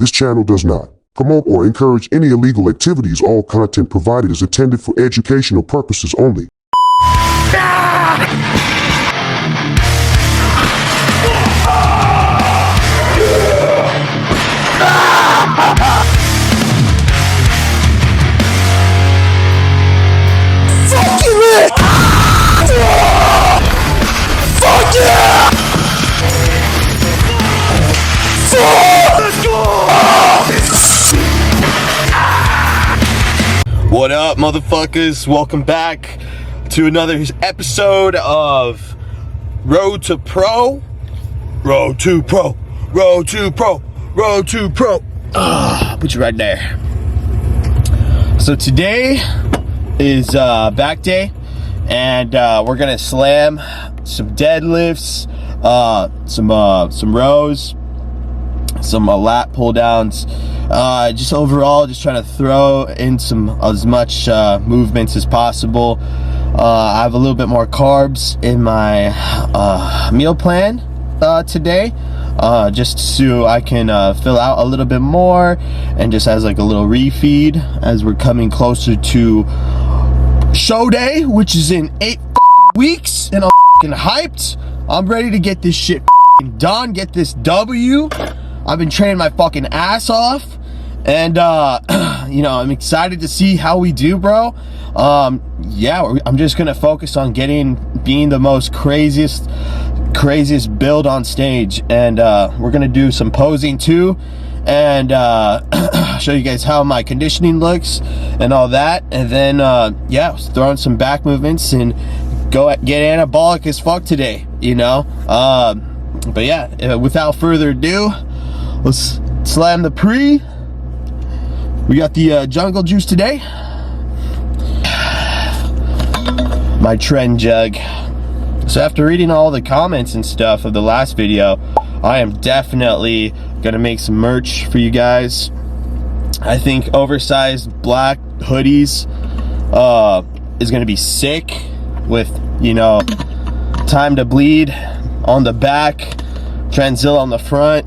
This channel does not promote or encourage any illegal activities. All content provided is intended for educational purposes only. Fuck you, man! Fuck yeah! Let's go! What up, motherfuckers? Welcome back to another episode of Road to Pro. Road to Pro. Road to Pro. Road to Pro. Put you right there. So today is back day, and we're gonna slam some deadlifts, some rows, some lat pull downs, just overall just trying to throw in as much movements as possible. I have a little bit more carbs in my meal plan today, just so I can fill out a little bit more, and just as like a little refeed as we're coming closer to show day, which is in 8 weeks, and I'm hyped. I'm ready to get this shit done, get this W. I've been training my fucking ass off, and you know, I'm excited to see how we do, bro. Yeah, I'm just gonna focus on being the most craziest build on stage, and we're gonna do some posing too, and show you guys how my conditioning looks and all that, and then yeah, throwing some back movements and get anabolic as fuck today, you know. But yeah, without further ado, let's slam the pre. We got the jungle juice today, my trend jug. So after reading all the comments and stuff of the last video, I am definitely gonna make some merch for you guys. I think oversized black hoodies is gonna be sick, with, you know, time to bleed on the back, trenzzilla on the front,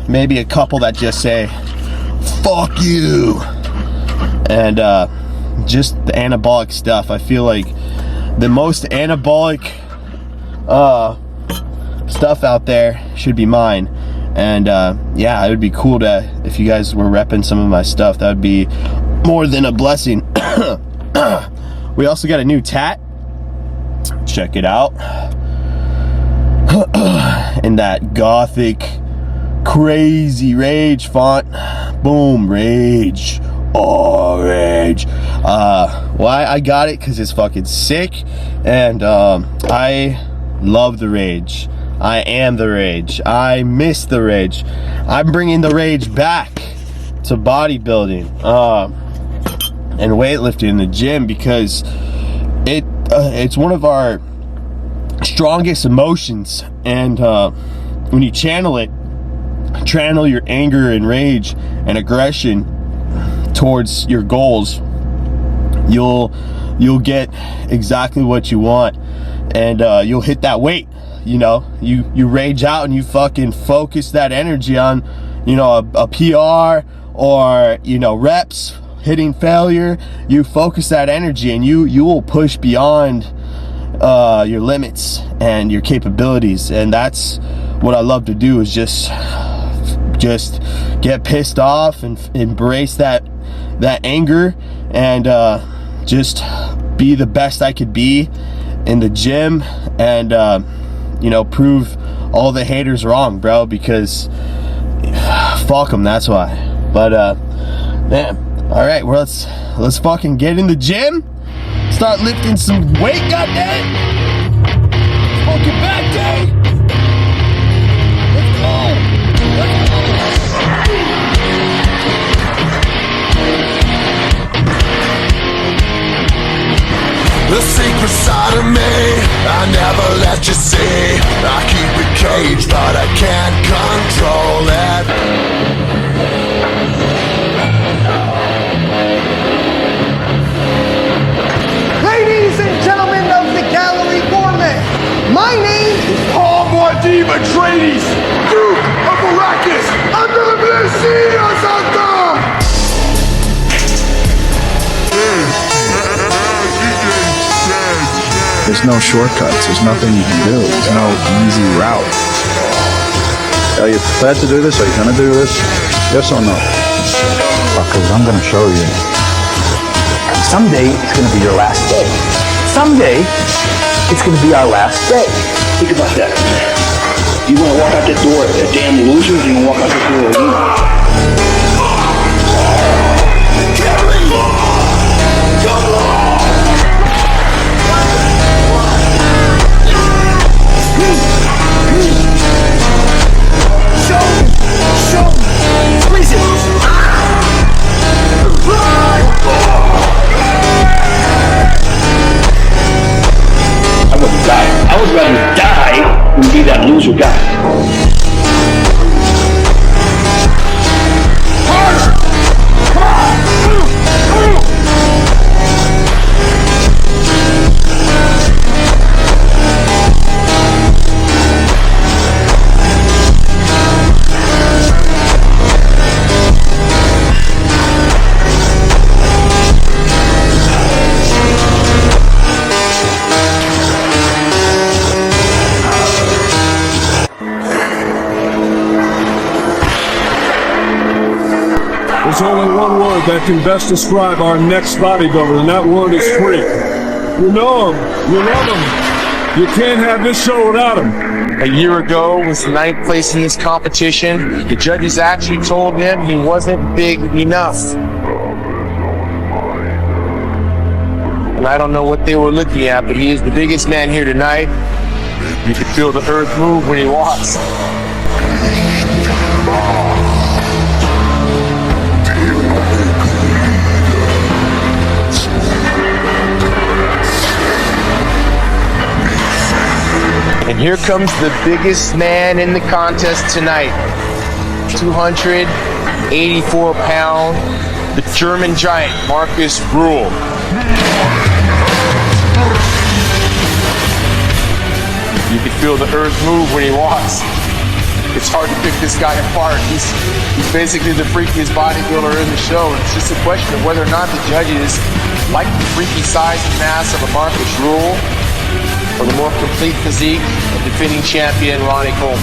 maybe a couple that just say fuck you, and just the anabolic stuff. I feel like the most anabolic stuff out there should be mine, and yeah, it would be cool if you guys were repping some of my stuff. That would be more than a blessing. We also got a new tat, check it out, in that gothic crazy rage font. Boom, rage. Oh, rage. Why I got it? Because it's fucking sick, and I love the rage. I am the rage. I miss the rage. I'm bringing the rage back to bodybuilding and weightlifting in the gym, because it's one of our strongest emotions, and when you channel your anger and rage and aggression towards your goals, you'll get exactly what you want, and you'll hit that weight. You know, you rage out and you fucking focus that energy on, you know, a PR, or, you know, reps, hitting failure. You focus that energy, and you will push beyond your limits and your capabilities. And that's what I love to do, is just get pissed off and embrace that anger, and just be the best I could be in the gym, and you know, prove all the haters wrong, bro, because fuck them, that's why. But man, all right, well, let's fucking get in the gym, start lifting some weight, goddamn. Fucking back day. Let's go. Let's go. The secret side of me, I never let you see. I keep it caged, but I can't control it. Ladies and gentlemen of the Gallery Gourmet, my name is Paul Diva Trades, Duke of Arrakis, There's no shortcuts. There's nothing you can do. There's no easy route. Are you prepared to do this? Are you gonna do this? Yes or no? Because I'm gonna show you. Someday it's gonna be your last day. Someday it's gonna be our last day. Think about that. You wanna walk out that door a damn loser, or you wanna walk out that door a winner? I would rather die than be that loser guy. There's only one word that can best describe our next bodybuilder, and that word is freak. You know him, you love him, you can't have this show without him. A year ago was ninth place in this competition. The judges actually told him he wasn't big enough. And I don't know what they were looking at, but he is the biggest man here tonight. You can feel the earth move when he walks. And here comes the biggest man in the contest tonight. 284 pound, the German giant, Marcus Brühl. You can feel the earth move when he walks. It's hard to pick this guy apart. He's basically the freakiest bodybuilder in the show. It's just a question of whether or not the judges like the freaky size and mass of a Marcus Brühl, or the more complete physique of defending champion Ronnie Coleman.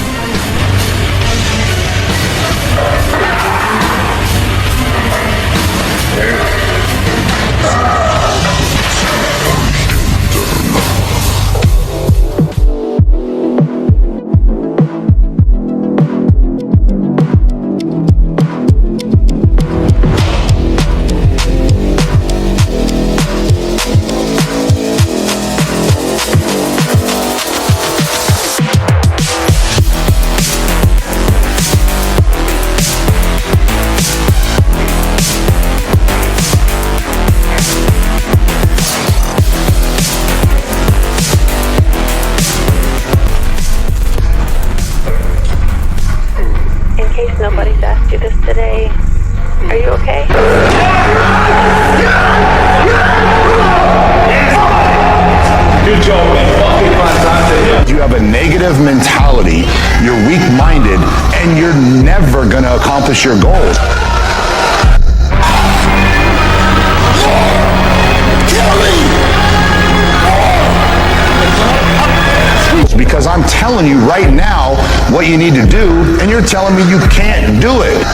Nobody's asked you this today. Are you okay? Good job, man. Fucking fantastic. You have a negative mentality, you're weak-minded, and you're never gonna accomplish your goals. Because I'm telling you right now what you need to do, and you're telling me you can't do it.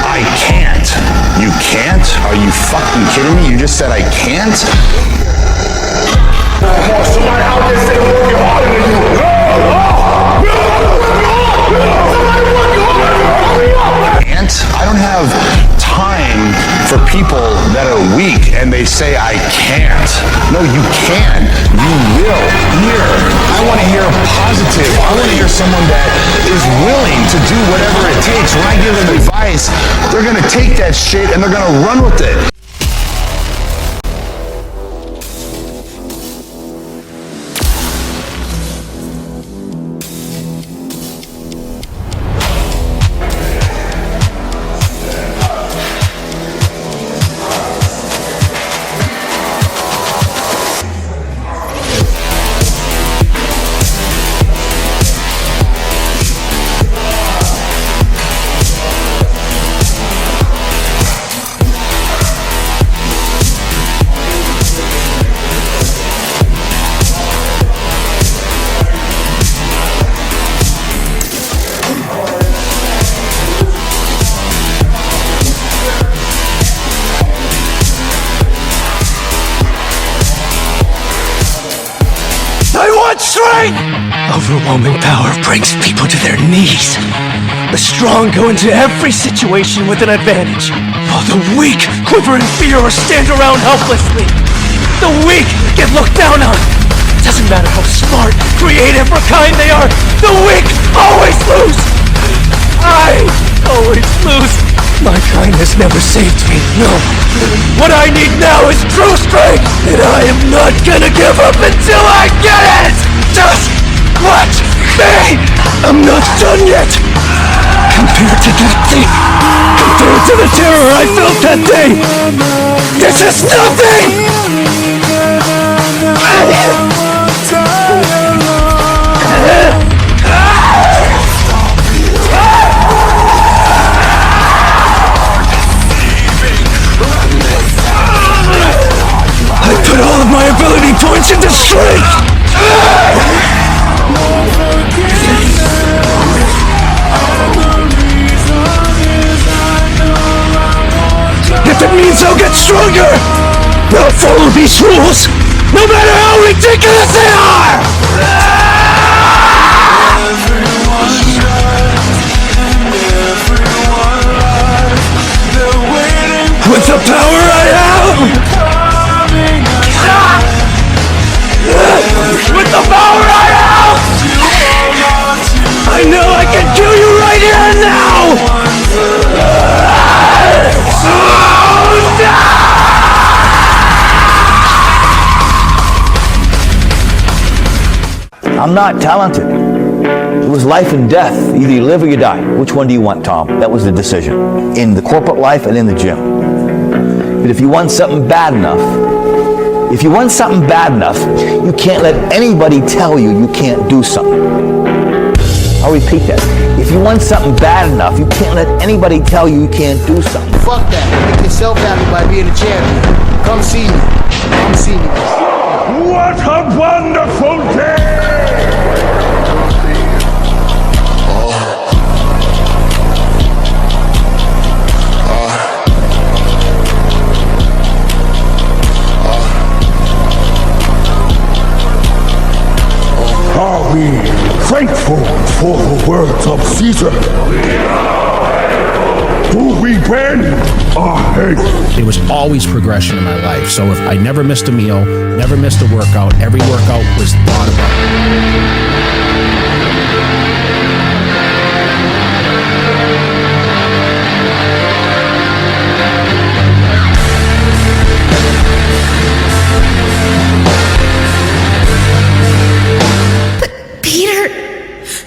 I can't. You can't? Are you fucking kidding me? You just said I can't? Somebody out there say working harder than you. I don't have time for people that are weak and they say I can't. No, you can. You will. Here, I want to hear positive. I want to hear someone that is willing to do whatever it takes. When I give them advice, they're going to take that shit and they're going to run with it. want strength! Overwhelming power brings people to their knees. The strong go into every situation with an advantage, while the weak quiver in fear or stand around helplessly. The weak get looked down on. Doesn't matter how smart, creative, or kind they are, the weak always lose. I always lose. My kindness never saved me, no. What I need now is true strength, and I am not gonna give up until I get it! Just watch me! I'm not done yet! Compared to that thing, compared to the terror I felt that day, this is nothing! I put all of my ability points into strength! If it means I'll get stronger, I'll follow these rules, no matter how ridiculous they are! With the power I have! With the power I have! I know I can kill you right here and now! I'm not talented. It was life and death. Either you live or you die. Which one do you want, Tom? That was the decision. In the corporate life and in the gym. But if you want something bad enough, you can't let anybody tell you you can't do something. I'll repeat that. If you want something bad enough, you can't let anybody tell you you can't do something. Fuck that. Make yourself happy by being a champion. Come see me. Come see me. What a wonderful day! Are we grateful for the words of Caesar? Do we win or hate? There was always progression in my life. So if I never missed a meal, never missed a workout, every workout was thought about.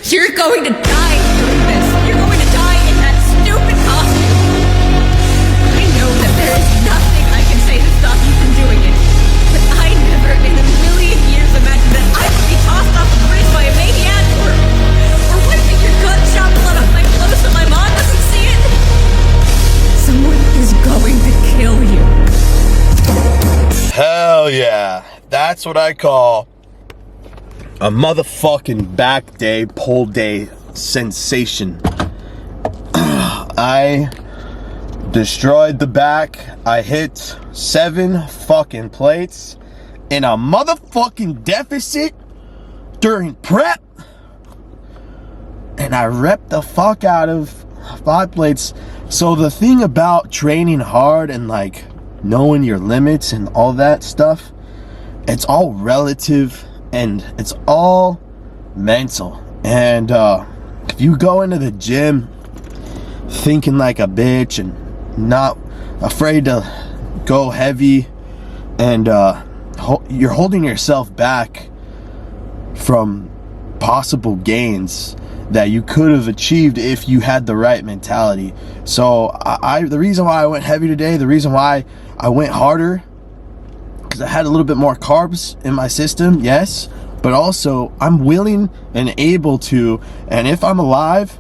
You're going to die doing this. You're going to die in that stupid costume. I know that there is nothing I can say to stop you from doing it. But I never in a million years imagined that I would be tossed off a bridge by a maniac or wiping your gunshot blood off my clothes so my mom doesn't see it. Someone is going to kill you. Hell yeah. That's what I call a motherfucking back day, pull day sensation. I destroyed the back. I hit 7 fucking plates in a motherfucking deficit during prep. And I repped the fuck out of 5 plates. So the thing about training hard and like knowing your limits and all that stuff, it's all relative. And it's all mental. And if you go into the gym thinking like a bitch and not afraid to go heavy, and you're holding yourself back from possible gains that you could have achieved if you had the right mentality. So the reason why I went heavy today, the reason why I went harder, because I had a little bit more carbs in my system, yes, but also I'm willing and able to, and if I'm alive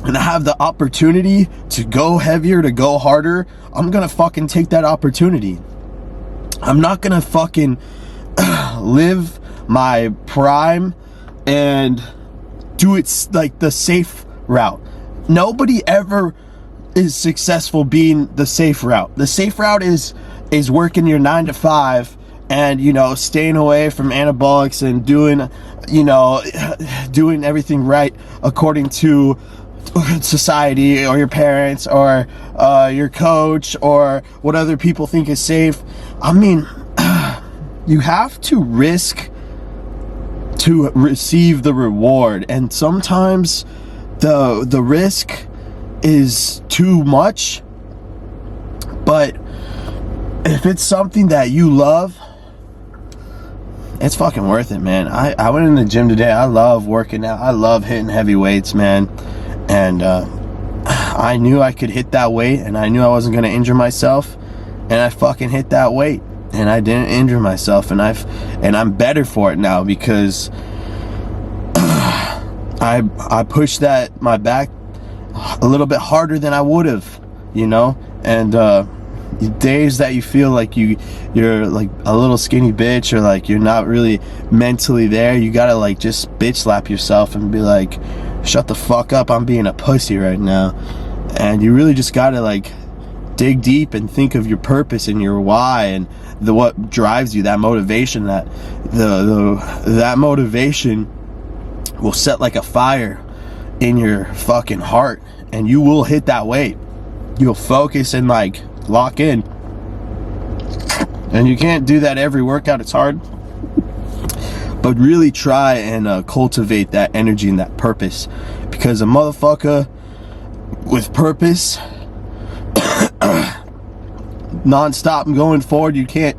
and I have the opportunity to go heavier, to go harder, I'm gonna fucking take that opportunity. I'm not gonna fucking live my prime and do it like the safe route. Nobody ever is successful being the safe route. The safe route is working your 9 to 5 and, you know, staying away from anabolics and doing, you know, doing everything right according to society or your parents or your coach or what other people think is safe. I mean, you have to risk to receive the reward, and sometimes the risk is too much. But if it's something that you love, it's fucking worth it, man. I went in the gym today. I love working out. I love hitting heavy weights, man. And I knew I could hit that weight, and I knew I wasn't going to injure myself, and I fucking hit that weight, and I didn't injure myself, and I'm better for it now because I pushed my back a little bit harder than I would have, you know. And days that you feel like you're like a little skinny bitch, or like you're not really mentally there, you gotta like just bitch slap yourself and be like, shut the fuck up, I'm being a pussy right now. And you really just gotta like dig deep and think of your purpose and your why and what drives you, that motivation. That motivation will set like a fire in your fucking heart, and you will hit that weight. You'll focus and like lock in, and you can't do that every workout. It's hard, but really try and cultivate that energy and that purpose, because a motherfucker with purpose non-stop and going forward, you can't,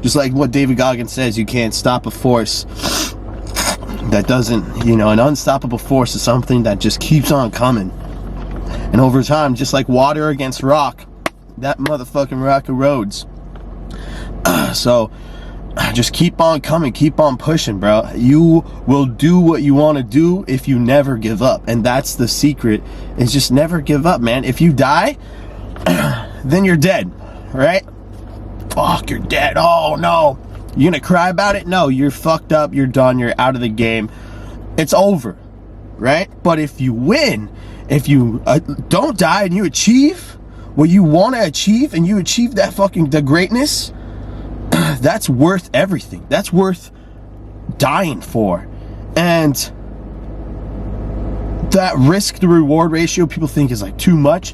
just like what David Goggins says, you can't stop a force that doesn't, you know, an unstoppable force is something that just keeps on coming. And over time, just like water against rock, that motherfucking rock erodes. So just keep on coming, keep on pushing, bro. You will do what you want to do if you never give up. And that's the secret, is just never give up, man. If you die, then you're dead, right? Fuck, you're dead. Oh no. You gonna cry about it? No, you're fucked up, you're done, you're out of the game. It's over, right? But if you win, if you don't die and you achieve what you want to achieve, and you achieve that the greatness, that's worth everything. That's worth dying for. And that risk to reward ratio people think is like too much.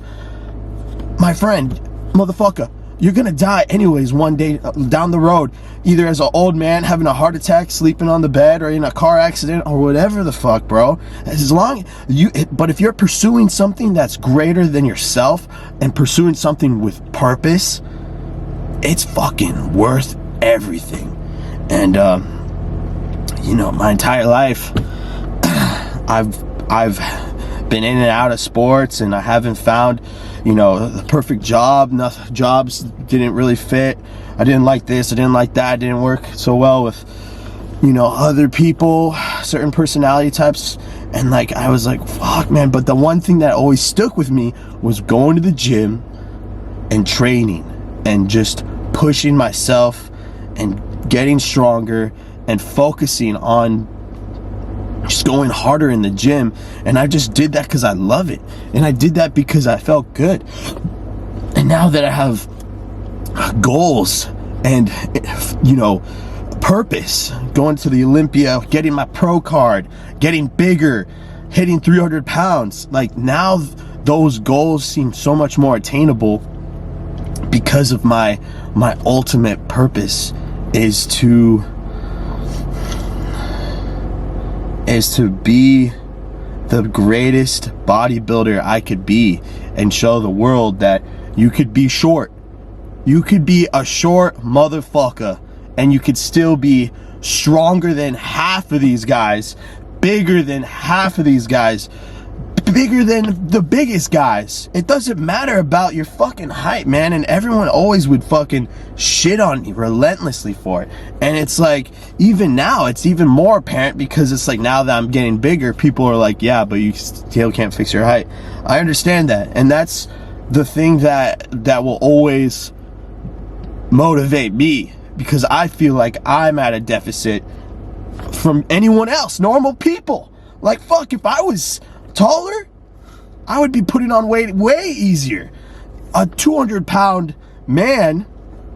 My friend, motherfucker, you're gonna die anyways one day down the road, either as an old man having a heart attack, sleeping on the bed, or in a car accident, or whatever the fuck, bro. But if you're pursuing something that's greater than yourself and pursuing something with purpose, it's fucking worth everything. And you know, my entire life I've been in and out of sports, and I haven't found, you know, the perfect job. Jobs didn't really fit. I didn't like this, I didn't like that. I didn't work so well with, you know, other people, certain personality types. And like, I was like, fuck, man. But the one thing that always stuck with me was going to the gym and training and just pushing myself and getting stronger and focusing on just going harder in the gym. And I just did that because I love it, and I did that because I felt good. And now that I have goals and, you know, purpose, going to the Olympia, getting my pro card, getting bigger, hitting 300 pounds, like now those goals seem so much more attainable, because of my ultimate purpose is to be the greatest bodybuilder I could be, and show the world that you could be short. You could be a short motherfucker, and you could still be stronger than half of these guys, bigger than half of these guys, bigger than the biggest guys. It doesn't matter about your fucking height, man. And everyone always would fucking shit on me relentlessly for it. And it's like, even now, it's even more apparent, because it's like, now that I'm getting bigger, people are like, yeah, but you still can't fix your height. I understand that. And that's the thing that will always motivate me, because I feel like I'm at a deficit from anyone else, normal people. Like, fuck, if I was taller, I would be putting on weight way easier. A 200-pound man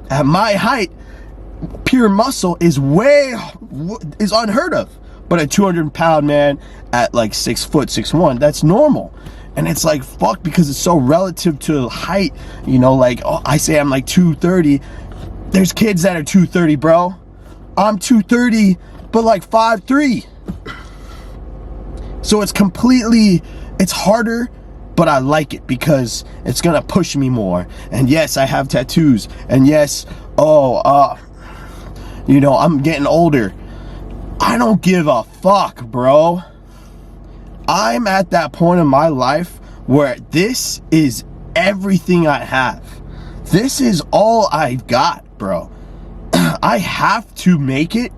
at my height pure muscle is unheard of. But a 200-pound man at like 6 foot 6'1", that's normal. And it's like, fuck, because it's so relative to height. You know, like, oh, I say I'm like 230. There's kids that are 230, bro. I'm 230, but like 5'3". So it's harder, but I like it because it's gonna push me more. And yes, I have tattoos. And yes, you know, I'm getting older. I don't give a fuck, bro. I'm at that point in my life where this is everything I have. This is all I've got, bro. I have to make it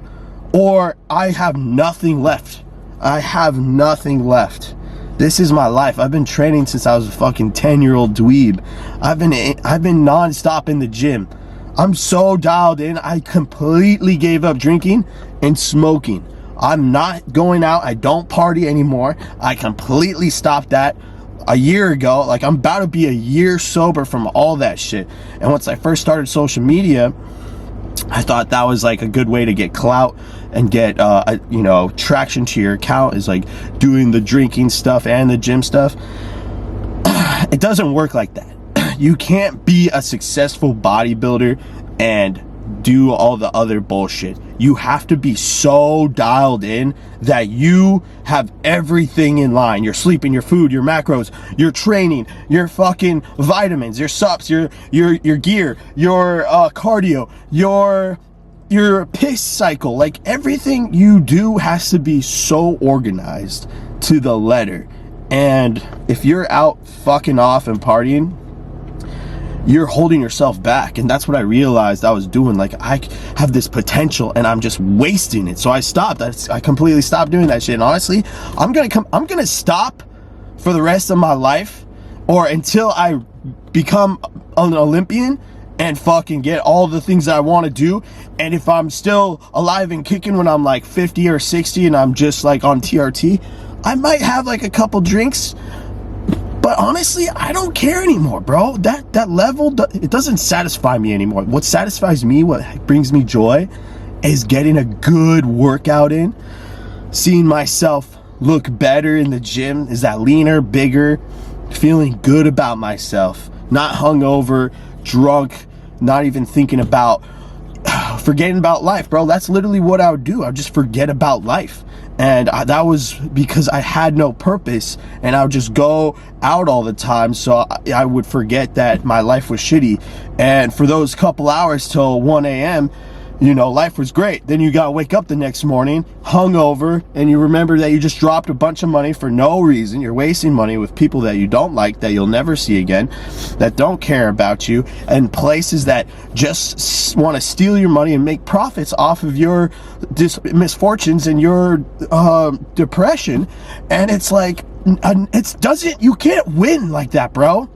or I have nothing left. I have nothing left. This is my life. I've been training since I was a fucking 10-year-old dweeb. I've been non-stop in the gym. I'm so dialed in. I completely gave up drinking and smoking. I'm not going out. I don't party anymore. I completely stopped that a year ago. Like, I'm about to be a year sober from all that shit. And once I first started social media, I thought that was like a good way to get clout and get you know, traction to your account, is like doing the drinking stuff and the gym stuff. It doesn't work like that. You can't be a successful bodybuilder and do all the other bullshit. You have to be so dialed in that you have everything in line. Your sleeping, your food, your macros, your training, your fucking vitamins, your sups, your gear, your cardio, your piss cycle. Like, everything you do has to be so organized to the letter. And if you're out fucking off and partying, you're holding yourself back. And that's what I realized I was doing. Like, I have this potential and I'm just wasting it. So I stopped. I completely stopped doing that shit. And honestly, I'm gonna stop for the rest of my life, or until I become an Olympian and fucking get all the things that I want to do. And if I'm still alive and kicking when I'm like 50 or 60 and I'm just like on TRT, I might have like a couple drinks. But honestly, I don't care anymore, bro. That level, it doesn't satisfy me anymore. What satisfies me, what brings me joy, is getting a good workout in, seeing myself look better in the gym, is that leaner, bigger, feeling good about myself, not hungover, drunk, not even thinking about, forgetting about life, bro. That's literally what I would do. I would just forget about life. And that was because I had no purpose, and I would just go out all the time, so I would forget that my life was shitty. And for those couple hours till 1 a.m., you know, life was great. Then you gotta wake up the next morning hungover, and you remember that you just dropped a bunch of money for no reason. You're wasting money with people that you don't like, that you'll never see again, that don't care about you, and places that just want to steal your money and make profits off of your misfortunes and your depression. And it's like, you can't win like that, bro.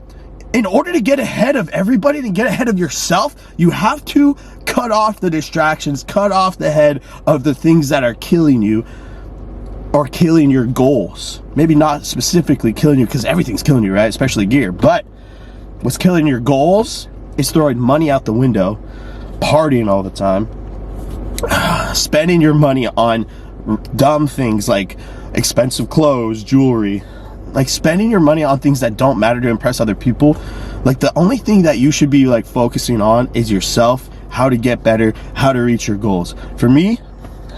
In order to get ahead of everybody, to get ahead of yourself, you have to cut off the distractions, cut off the head of the things that are killing you or killing your goals. Maybe not specifically killing you, because everything's killing you, right? Especially gear. But what's killing your goals is throwing money out the window, partying all the time, spending your money on dumb things like expensive clothes, jewelry, like spending your money on things that don't matter to impress other people. Like, the only thing that you should be like focusing on is yourself, how to get better, how to reach your goals. For me,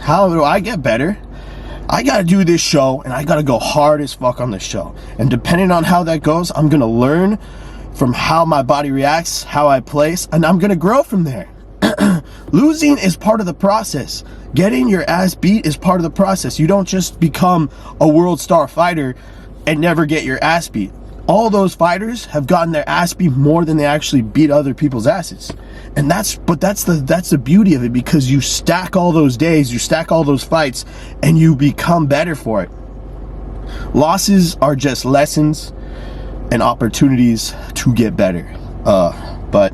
how do I get better? I gotta do this show, and I gotta go hard as fuck on this show. And depending on how that goes, I'm gonna learn from how my body reacts, how I place, and I'm gonna grow from there. Losing is part of the process. Getting your ass beat is part of the process. You don't just become a world star fighter and never get your ass beat. All those fighters have gotten their ass beat more than they actually beat other people's asses. And that's the beauty of it, because you stack all those days, you stack all those fights, and you become better for it. Losses are just lessons and opportunities to get better. But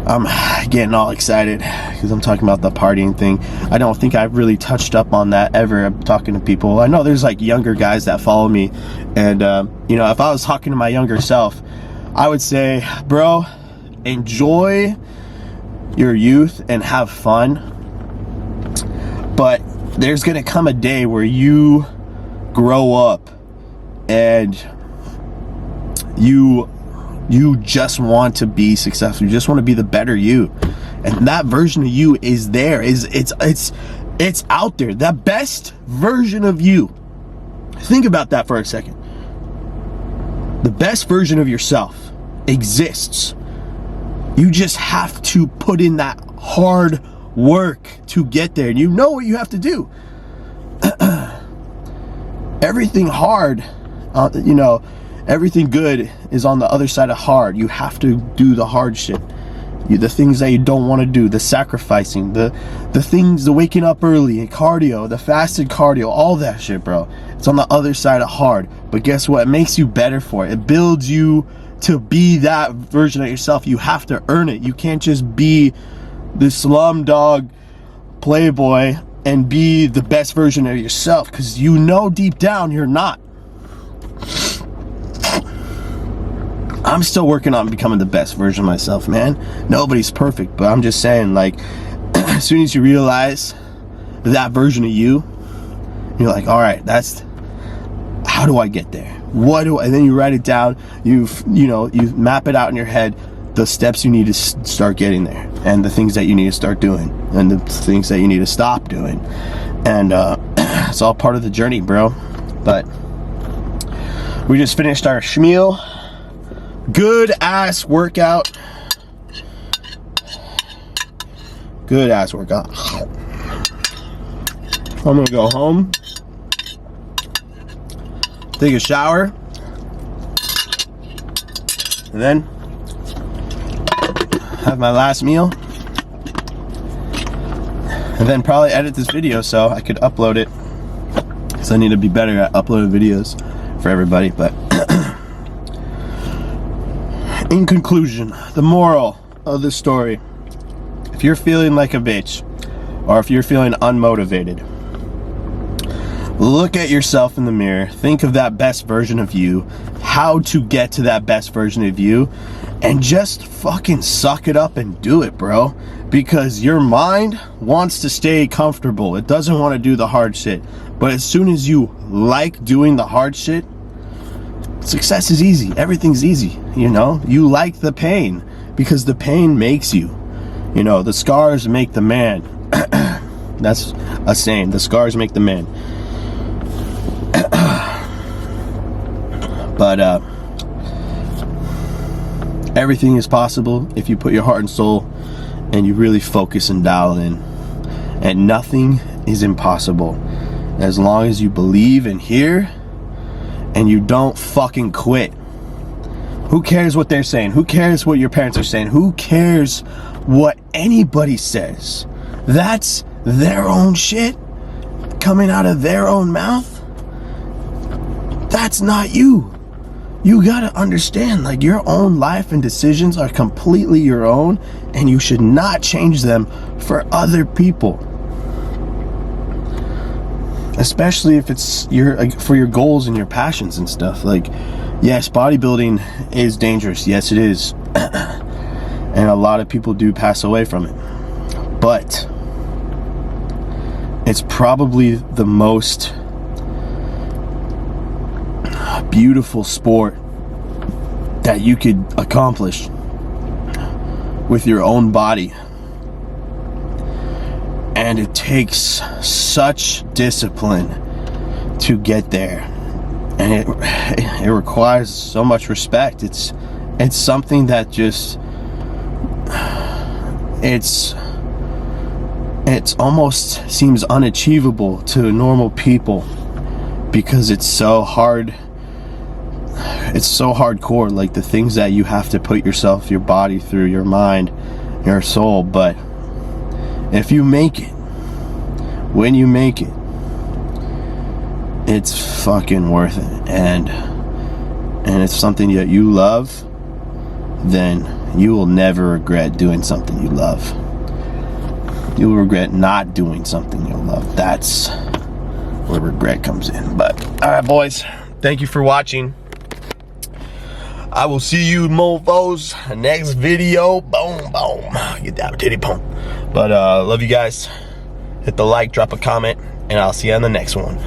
I'm getting all excited because I'm talking about the partying thing. I don't think I've really touched up on that ever. I'm talking to people. I know there's like younger guys that follow me, and you know, if I was talking to my younger self, I would say, bro, enjoy your youth and have fun, but there's gonna come a day where you grow up and you just want to be successful. You just want to be the better you, and that version of you is there. It's out there. That best version of you. Think about that for a second. The best version of yourself exists. You just have to put in that hard work to get there, and you know what you have to do. Everything hard, everything good is on the other side of hard. You have to do the hard shit. The things that you don't want to do, the sacrificing, the things, the waking up early, cardio, the fasted cardio, all that shit, bro. It's on the other side of hard. But guess what? It makes you better for it. It builds you to be that version of yourself. You have to earn it. You can't just be the slumdog playboy and be the best version of yourself, because you know deep down you're not. I'm still working on becoming the best version of myself, man. Nobody's perfect, but I'm just saying, like, as soon as you realize that version of you, you're like, all right, how do I get there? And then you write it down, you map it out in your head, the steps you need to start getting there, and the things that you need to start doing, and the things that you need to stop doing. And it's all part of the journey, bro. But we just finished our schmeal. Good ass workout. Good ass workout. I'm gonna go home, take a shower, and then have my last meal, and then probably edit this video so I could upload it, because I need to be better at uploading videos for everybody. But in conclusion, the moral of the story: if you're feeling like a bitch, or if you're feeling unmotivated, look at yourself in the mirror, think of that best version of you, how to get to that best version of you, and just fucking suck it up and do it, bro. Because your mind wants to stay comfortable. It doesn't want to do the hard shit. But as soon as you like doing the hard shit, success is easy. Everything's easy, you know? You like the pain, because the pain makes you. You know, the scars make the man. That's a saying. The scars make the man. But everything is possible if you put your heart and soul and you really focus and dial in. And nothing is impossible as long as you believe and hear and you don't fucking quit. Who cares what they're saying? Who cares what your parents are saying? Who cares what anybody says? That's their own shit coming out of their own mouth. That's not you. You gotta understand, like, your own life and decisions are completely your own, and you should not change them for other people. Especially if it's for your goals and your passions and stuff. Like, yes, bodybuilding is dangerous. Yes, it is. And a lot of people do pass away from it. But it's probably the most beautiful sport that you could accomplish with your own body. And it takes such discipline to get there, and it requires so much respect. It's something that just it's almost seems unachievable to normal people, because it's so hard. It's so hardcore, like the things that you have to put yourself, your body through, your mind, your soul. But if you make it, when you make it, it's fucking worth it. And it's something that you love, then you will never regret doing something you love. You will regret not doing something you love. That's where regret comes in. But all right, boys, thank you for watching. I will see you mofos next video. Boom, boom. Get that titty pump. But love you guys. Hit the like, drop a comment, and I'll see you on the next one.